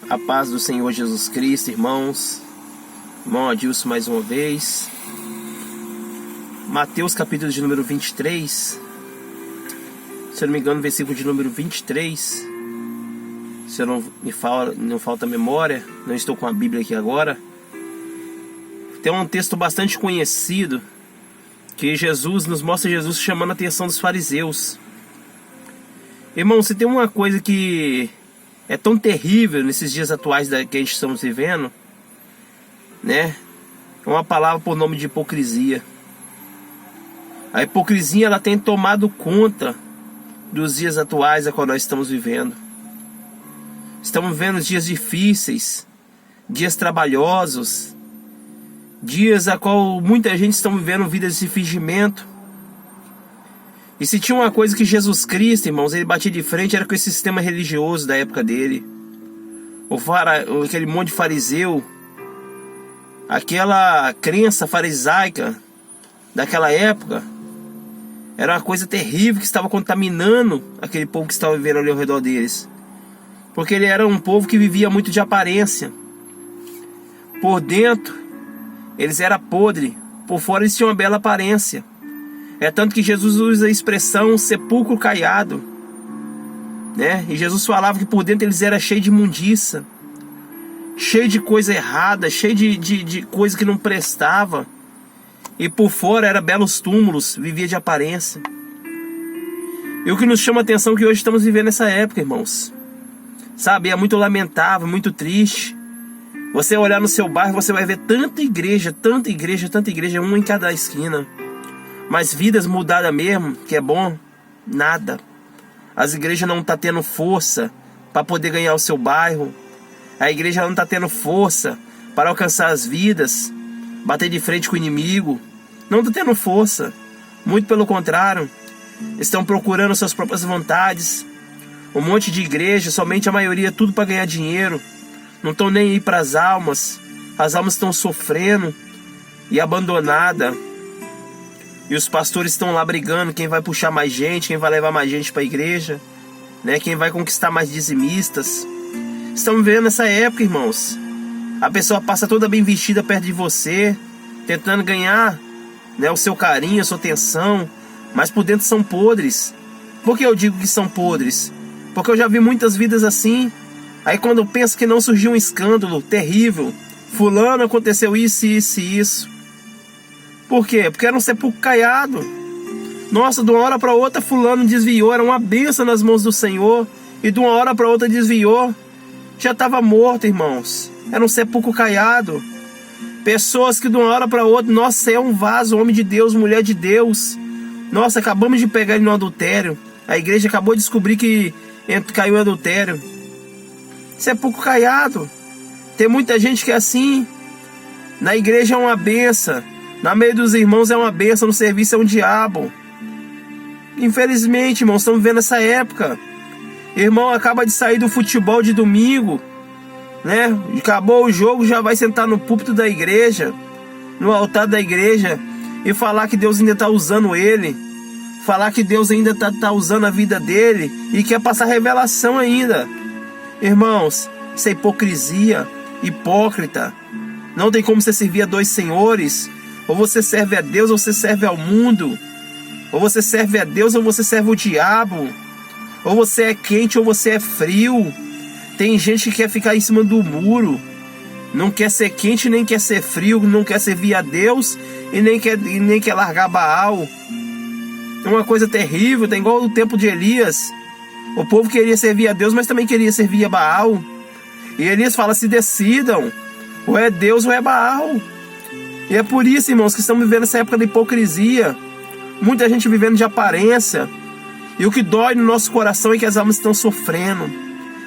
A paz do Senhor Jesus Cristo, irmãos. Irmão Adilson mais uma vez. Mateus capítulo de número 23. Se eu não me engano, versículo de número 23. Se eu não falta memória, não estou com a Bíblia aqui agora. Tem um texto bastante conhecido que Jesus nos mostra Jesus chamando a atenção dos fariseus. Irmão, se tem uma coisa que é tão terrível nesses dias atuais que a gente estamos vivendo, né? É uma palavra por nome de hipocrisia. A hipocrisia, ela tem tomado conta dos dias atuais a qual nós estamos vivendo. Estamos vivendo dias difíceis, dias trabalhosos, dias a qual muita gente está vivendo vidas de fingimento. E se tinha uma coisa que Jesus Cristo, irmãos, ele batia de frente, era com esse sistema religioso da época dele. Aquele monte de fariseu, aquela crença farisaica daquela época, era uma coisa terrível que estava contaminando aquele povo que estava vivendo ali ao redor deles. Porque ele era um povo que vivia muito de aparência. Por dentro, eles eram podres, por fora eles tinham uma bela aparência. É tanto que Jesus usa a expressão sepulcro caiado, né? E Jesus falava que por dentro eles eram cheios de imundiça, cheio de coisa errada, cheio de coisa que não prestava. E por fora eram belos túmulos, vivia de aparência. E o que nos chama a atenção é que hoje estamos vivendo essa época, irmãos. Sabe, é muito lamentável, muito triste. Você olhar no seu bairro, você vai ver tanta igreja, uma em cada esquina. Mas vidas mudadas mesmo, que é bom, nada. As igrejas não estão tendo força para poder ganhar o seu bairro. A igreja não está tendo força para alcançar as vidas, bater de frente com o inimigo. Não está tendo força. Muito pelo contrário. Estão procurando suas próprias vontades. Um monte de igreja, somente a maioria, tudo para ganhar dinheiro. Não estão nem aí para as almas. As almas estão sofrendo e abandonadas. E os pastores estão lá brigando, quem vai puxar mais gente, quem vai levar mais gente para a igreja, né? Quem vai conquistar mais dizimistas. Estamos vivendo essa época, irmãos. A pessoa passa toda bem vestida perto de você, tentando ganhar, né, o seu carinho, a sua atenção, mas por dentro são podres. Por que eu digo que são podres? Porque eu já vi muitas vidas assim. Aí quando eu penso que não surgiu um escândalo terrível, fulano aconteceu isso, isso e isso. Por quê? Porque era um sepulcro caiado. Nossa, de uma hora para outra fulano desviou, era uma bênção nas mãos do Senhor, e de uma hora para outra desviou, já estava morto, irmãos. Era um sepulcro caiado. Pessoas que de uma hora para outra, nossa, é um vaso, homem de Deus, mulher de Deus. Nossa, acabamos de pegar ele no adultério. A igreja acabou de descobrir que caiu em adultério. Sepulcro caiado. Tem muita gente que é assim. Na igreja é uma bênção, na meio dos irmãos é uma bênção, no serviço é um diabo. Infelizmente, irmãos, estamos vivendo essa época. Irmão acaba de sair do futebol de domingo, né? Acabou o jogo, já vai sentar no púlpito da igreja, no altar da igreja, e falar que Deus ainda está usando ele, falar que Deus ainda está usando a vida dele, e quer passar revelação ainda. Irmãos, isso é hipocrisia, hipócrita. Não tem como você servir a dois senhores. Ou você serve a Deus ou você serve ao mundo. Ou você serve a Deus ou você serve o diabo. Ou você é quente ou você é frio. Tem gente que quer ficar em cima do muro. Não quer ser quente nem quer ser frio. Não quer servir a Deus e nem quer largar Baal. É uma coisa terrível. Tá igual o tempo de Elias. O povo queria servir a Deus, mas também queria servir a Baal. E Elias fala, se decidam. Ou é Deus ou é Baal. E é por isso, irmãos, que estamos vivendo essa época da hipocrisia. Muita gente vivendo de aparência. E o que dói no nosso coração é que as almas estão sofrendo.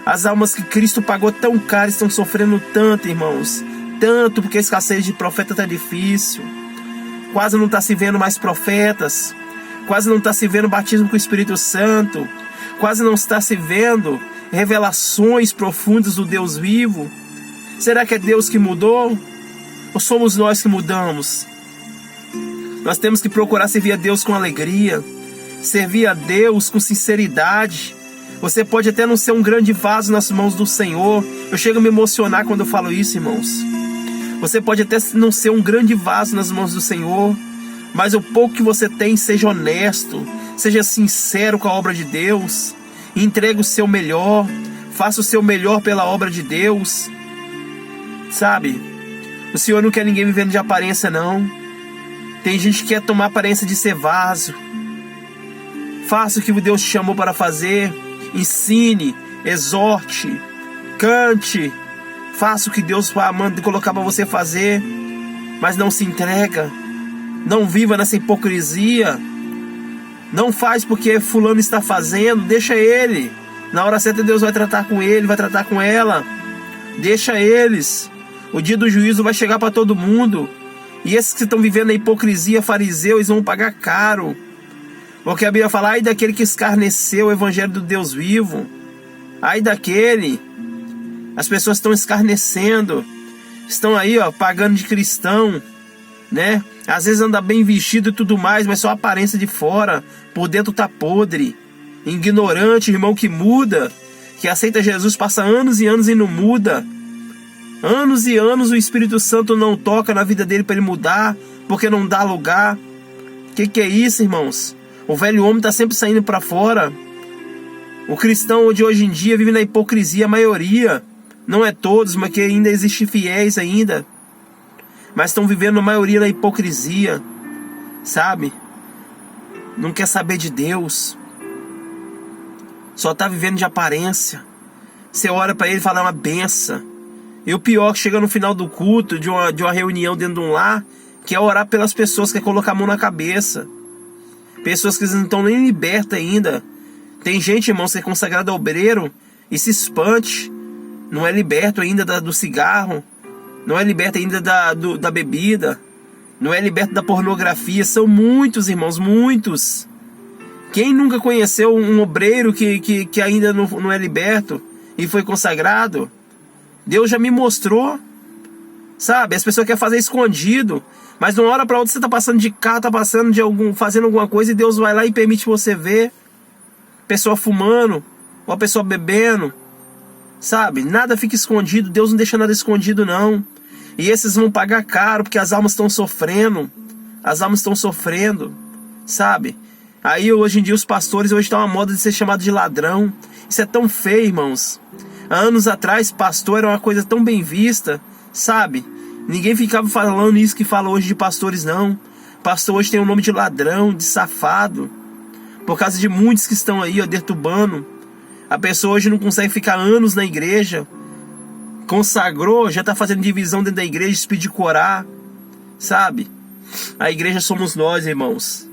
As almas que Cristo pagou tão caro estão sofrendo tanto, irmãos. Tanto, porque a escassez de profeta está difícil. Quase não está se vendo mais profetas. Quase não está se vendo batismo com o Espírito Santo. Quase não está se vendo revelações profundas do Deus vivo. Será que é Deus que mudou? Ou somos nós que mudamos? Nós temos que procurar servir a Deus com alegria, servir a Deus com sinceridade, Você pode até não ser um grande vaso nas mãos do Senhor. Eu chego a me emocionar quando eu falo isso, irmãos. Você pode até não ser um grande vaso nas mãos do Senhor, mas o pouco que você tem, seja honesto, seja sincero com a obra de Deus, entregue o seu melhor, faça o seu melhor pela obra de Deus, sabe? O Senhor não quer ninguém vivendo de aparência, não. Tem gente que quer tomar aparência de ser vaso. Faça o que Deus te chamou para fazer, ensine, exorte, cante, faça o que Deus manda colocar para você fazer, mas não se entrega. Não viva nessa hipocrisia. Não faz porque fulano está fazendo. Deixa ele. Na hora certa Deus vai tratar com ele, vai tratar com ela. Deixa eles. O dia do juízo vai chegar para todo mundo. E esses que estão vivendo a hipocrisia, fariseus, eles vão pagar caro. Porque a Bíblia fala: ai daquele que escarneceu o evangelho do Deus vivo. Ai daquele. As pessoas estão escarnecendo. Estão aí, ó, pagando de cristão, né? Às vezes anda bem vestido e tudo mais, mas só a aparência de fora. Por dentro tá podre. Ignorante, irmão que muda, que aceita Jesus, passa anos e anos e não muda. Anos e anos o Espírito Santo não toca na vida dele para ele mudar, porque não dá lugar. Que é isso, irmãos? O velho homem está sempre saindo para fora. O cristão de hoje em dia vive na hipocrisia, a maioria. Não é todos, mas que ainda existe fiéis ainda. Mas estão vivendo a maioria na hipocrisia, sabe? Não quer saber de Deus. Só está vivendo de aparência. Você ora para ele falar uma benção. E o pior, que chega no final do culto, de uma reunião dentro de um lar, que é orar pelas pessoas, que é colocar a mão na cabeça. Pessoas que não estão nem libertas ainda. Tem gente, irmão, que é consagrado obreiro e se espante. Não é liberto ainda do cigarro. Não é liberto ainda da bebida. Não é liberto da pornografia. São muitos, irmãos, muitos. Quem nunca conheceu um obreiro que ainda não é liberto e foi consagrado? Deus já me mostrou, sabe? As pessoas querem fazer escondido, mas de uma hora para outra você está passando de carro, está passando fazendo alguma coisa, e Deus vai lá e permite você ver pessoa fumando, ou a pessoa bebendo, sabe? Nada fica escondido. Deus não deixa nada escondido, não. E esses vão pagar caro, porque as almas estão sofrendo. As almas estão sofrendo, sabe? Aí hoje em dia os pastores, hoje está uma moda de ser chamado de ladrão. Isso é tão feio, irmãos. Há anos atrás, pastor era uma coisa tão bem vista, sabe? Ninguém ficava falando isso que fala hoje de pastores, não. Pastor hoje tem o nome de ladrão, de safado, por causa de muitos que estão aí, ó, deturbando. A pessoa hoje não consegue ficar anos na igreja. Consagrou, já está fazendo divisão dentro da igreja, se pedir corar, sabe? A igreja somos nós, irmãos.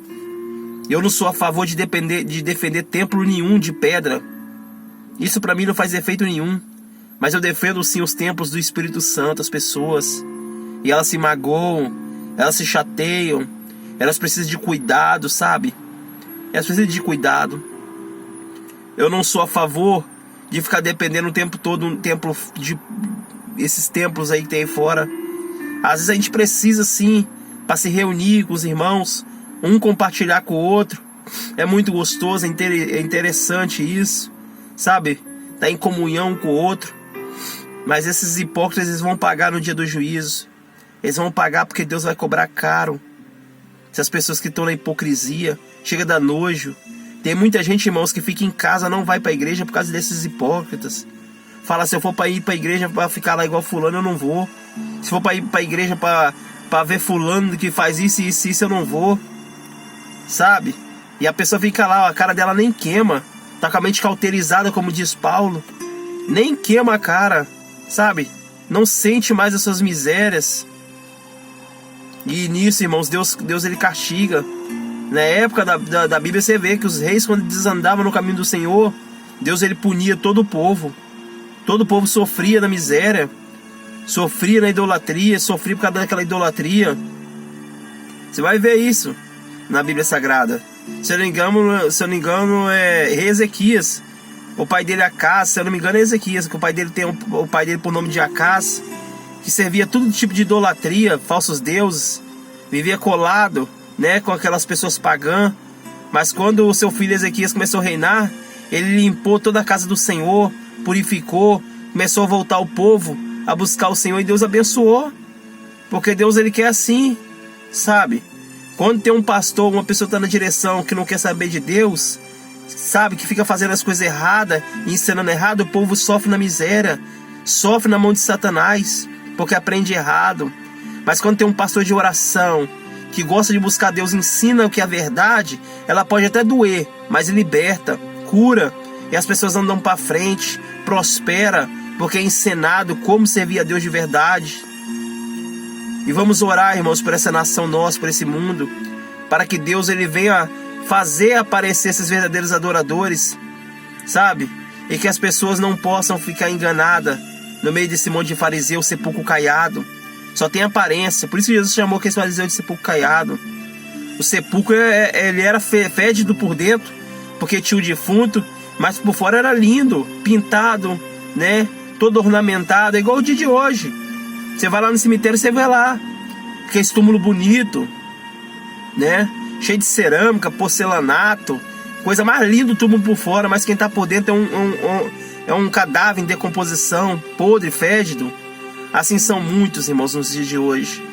Eu não sou a favor de defender templo nenhum de pedra. Isso para mim não faz efeito nenhum. Mas eu defendo sim os templos do Espírito Santo, as pessoas. E elas se magoam, elas se chateiam, elas precisam de cuidado, sabe? Elas precisam de cuidado. Eu não sou a favor de ficar dependendo o tempo todo um templo esses templos aí que tem aí fora. Às vezes a gente precisa sim, para se reunir com os irmãos, um compartilhar com o outro. É muito gostoso, é interessante isso, sabe? Tá em comunhão com o outro. Mas esses hipócritas, eles vão pagar no dia do juízo. Eles vão pagar porque Deus vai cobrar caro. Essas pessoas que estão na hipocrisia, chega a dar nojo. Tem muita gente, irmãos, que fica em casa, não vai para a igreja por causa desses hipócritas. Fala: se eu for para ir para a igreja para ficar lá igual fulano, eu não vou. Se for para ir para a igreja para ver fulano que faz isso, eu não vou, sabe? E a pessoa fica lá, ó, a cara dela nem queima, tá com a mente cauterizada, como diz Paulo. Nem queima a cara, sabe? Não sente mais as suas misérias. E nisso, irmãos, Deus ele castiga. Na época da Bíblia você vê que os reis, quando desandavam no caminho do Senhor, Deus ele punia todo o povo. Todo o povo sofria na miséria, sofria na idolatria, sofria por causa daquela idolatria. Você vai ver isso na Bíblia Sagrada. Se eu não me engano é rei Ezequias. O pai dele, Acás, se eu não me engano é Ezequias, que o pai dele tem o pai dele por nome de Acás, que servia todo tipo de idolatria, falsos deuses, vivia colado, né, com aquelas pessoas pagãs. Mas quando o seu filho Ezequias começou a reinar, Ele limpou toda a casa do Senhor, purificou, começou a voltar o povo a buscar o Senhor, e Deus abençoou. Porque Deus, ele quer assim, sabe? Quando tem um pastor, uma pessoa que está na direção, que não quer saber de Deus, sabe, que fica fazendo as coisas erradas e ensinando errado, o povo sofre na miséria, sofre na mão de Satanás, porque aprende errado. Mas quando tem um pastor de oração, que gosta de buscar Deus, ensina o que é a verdade, ela pode até doer, mas liberta, cura, e as pessoas andam para frente, prospera, porque é ensinado como servir a Deus de verdade. E vamos orar, irmãos, por essa nação nossa, por esse mundo, para que Deus, ele venha fazer aparecer esses verdadeiros adoradores, sabe? E que as pessoas não possam ficar enganadas no meio desse monte de fariseu, sepulcro caiado. Só tem aparência. Por isso Jesus chamou aqueles fariseus de sepulcro caiado. O sepulcro, ele era fédido por dentro, porque tinha o defunto, mas por fora era lindo, pintado, né? Todo ornamentado, é igual o dia de hoje. Você vai lá no cemitério, você vê lá aquele túmulo bonito, né? Cheio de cerâmica, porcelanato, coisa mais linda do túmulo por fora, mas quem tá por dentro é um cadáver em decomposição, podre, fédido. Assim são muitos, irmãos, nos dias de hoje.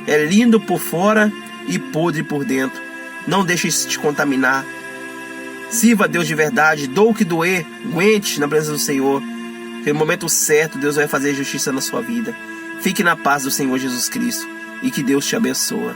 É lindo por fora e podre por dentro. Não deixe isso te contaminar. Sirva a Deus de verdade, doa o que doer, aguente na presença do Senhor. Que no momento certo Deus vai fazer justiça na sua vida. Fique na paz do Senhor Jesus Cristo e que Deus te abençoe.